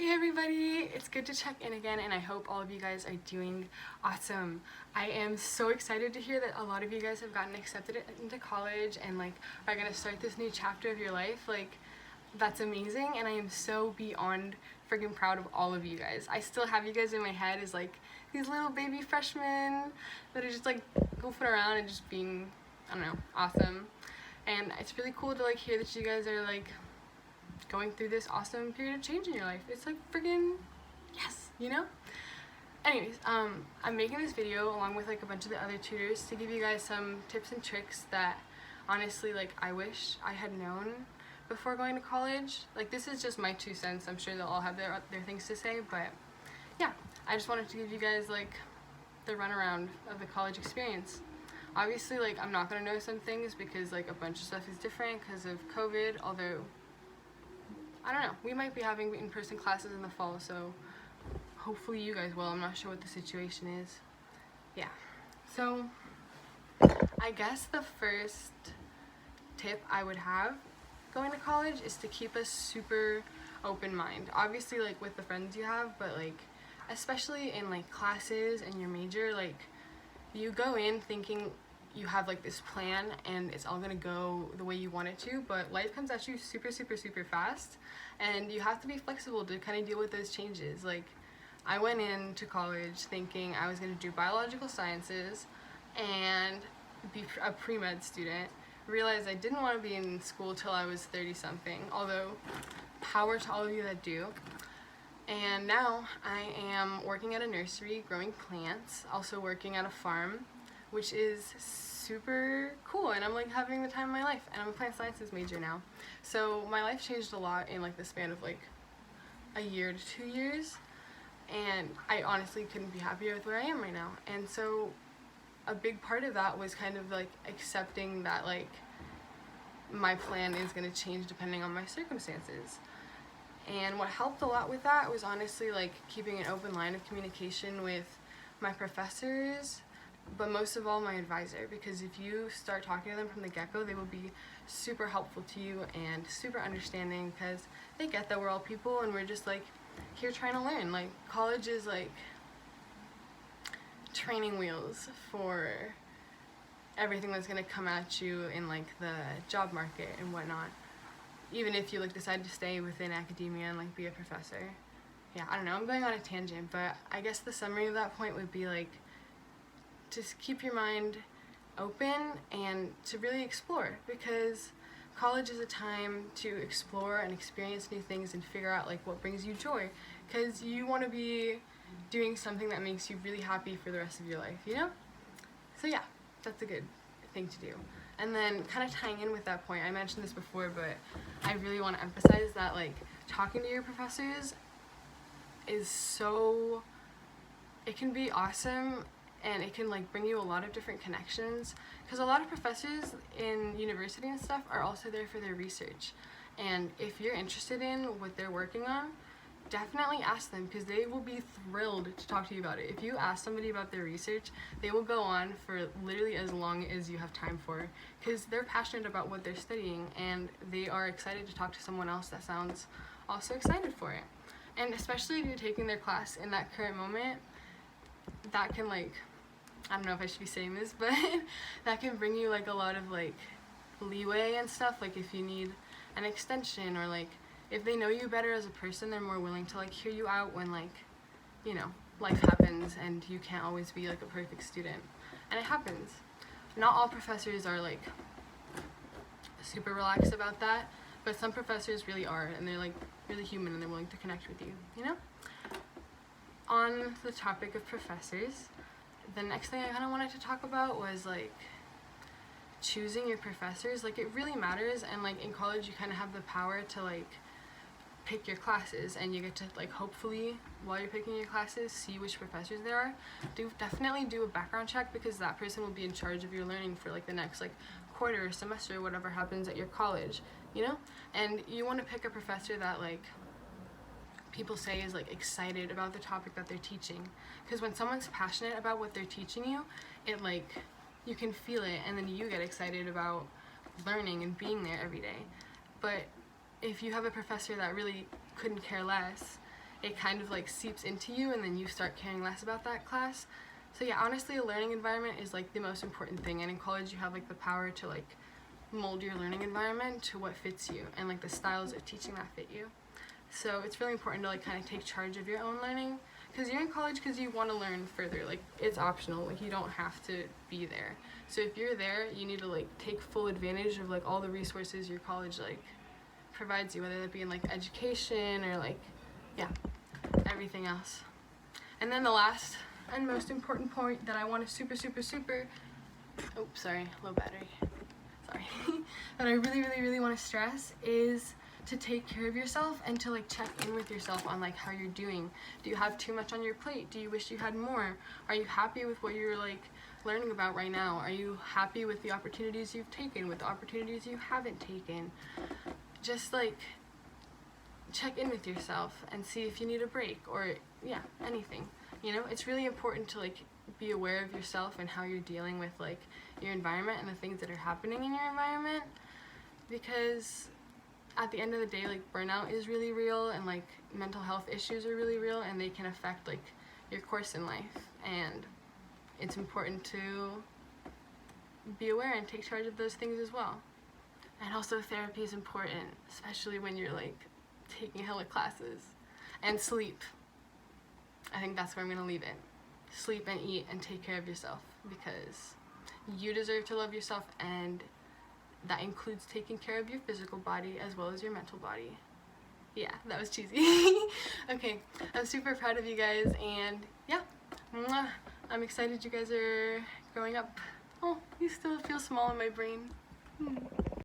Hey everybody, it's good to check in again and I hope all of you guys are doing awesome. I am so excited to hear that a lot of you guys have gotten accepted into college and are gonna start this new chapter of your life. That's amazing, and I am so beyond freaking proud of all of you guys. I still have you guys in my head as these little baby freshmen that are just goofing around and just being, I don't know, awesome. And it's really cool to hear that you guys are going through this awesome period of change in your life. It's freaking yes, you know? Anyways, I'm making this video along with a bunch of the other tutors to give you guys some tips and tricks that honestly I wish I had known before going to college. This is just my 2 cents. I'm sure they'll all have their things to say, but yeah, I just wanted to give you guys the runaround of the college experience. Obviously I'm not gonna know some things because a bunch of stuff is different because of COVID, although I don't know, we might be having in-person classes in the fall, so hopefully you guys will. I'm not sure what the situation is. Yeah, so I guess the first tip I would have going to college is to keep a super open mind. Obviously with the friends you have, but especially in classes and your major, you go in thinking you have this plan and it's all gonna go the way you want it to, but life comes at you super fast and you have to be flexible to kind of deal with those changes. I went into college thinking I was gonna do biological sciences and be a pre-med student, realized I didn't want to be in school till I was 30 something, although power to all of you that do. And now I am working at a nursery growing plants, also working at a farm, which is super cool, and I'm having the time of my life, and I'm a plant sciences major now. So my life changed a lot in the span of a year to 2 years, and I honestly couldn't be happier with where I am right now. And so a big part of that was kind of accepting that my plan is going to change depending on my circumstances. And what helped a lot with that was honestly keeping an open line of communication with my professors, but most of all my advisor, because if you start talking to them from the get-go, they will be super helpful to you and super understanding, because they get that we're all people and we're just here trying to learn. College is training wheels for everything that's going to come at you in the job market and whatnot, even if you decide to stay within academia and be a professor. Yeah, I don't know, I'm going on a tangent, but I guess the summary of that point would be just keep your mind open and to really explore, because college is a time to explore and experience new things and figure out what brings you joy, because you want to be doing something that makes you really happy for the rest of your life, you know? So yeah, that's a good thing to do. And then kind of tying in with that point, I mentioned this before, but I really want to emphasize that talking to your professors is so, it can be awesome, and it can bring you a lot of different connections, because a lot of professors in university and stuff are also there for their research. And if you're interested in what they're working on, definitely ask them, because they will be thrilled to talk to you about it. If you ask somebody about their research, they will go on for literally as long as you have time for, because they're passionate about what they're studying and they are excited to talk to someone else that sounds also excited for it. And especially if you're taking their class in that current moment, that can I don't know if I should be saying this, but that can bring you a lot of leeway and stuff, if you need an extension, or if they know you better as a person, they're more willing to hear you out when you know, life happens and you can't always be a perfect student. And it happens. Not all professors are super relaxed about that, but some professors really are, and they're really human and they're willing to connect with you, you know? On the topic of professors, the next thing I kind of wanted to talk about was choosing your professors. It really matters, and in college you kind of have the power to pick your classes, and you get to hopefully while you're picking your classes see which professors there are. Definitely do a background check, because that person will be in charge of your learning for the next quarter or semester, whatever happens at your college, you know? And you want to pick a professor that people say is excited about the topic that they're teaching, because when someone's passionate about what they're teaching you, it you can feel it, and then you get excited about learning and being there every day. But if you have a professor that really couldn't care less, it kind of like seeps into you, and then you start caring less about that class. So yeah, honestly, a learning environment is like the most important thing, and in college you have like the power to like mold your learning environment to what fits you and like the styles of teaching that fit you. So it's really important to like kind of take charge of your own learning, because you're in college because you want to learn further. Like, it's optional, like you don't have to be there. So if you're there, you need to like take full advantage of like all the resources your college like provides you, whether that be in like education or like, yeah, everything else. And then the last and most important point that I want to super oops, sorry, low battery, sorry, that I really want to stress is to take care of yourself and to like check in with yourself on like how you're doing. Do you have too much on your plate? Do you wish you had more? Are you happy with what you're like learning about right now? Are you happy with the opportunities you've taken, with the opportunities you haven't taken? Just like check in with yourself and see if you need a break, or yeah, anything. You know, it's really important to like be aware of yourself and how you're dealing with like your environment and the things that are happening in your environment, because at the end of the day, like, burnout is really real, and like mental health issues are really real, and they can affect like your course in life, and it's important to be aware and take charge of those things as well. And also, therapy is important, especially when you're like taking hella classes. And sleep. I think that's where I'm gonna leave it. Sleep and eat and take care of yourself, because you deserve to love yourself, and that includes taking care of your physical body as well as your mental body. Yeah, that was cheesy. Okay, I'm super proud of you guys, and yeah, I'm excited you guys are growing up. Oh, you still feel small in my brain.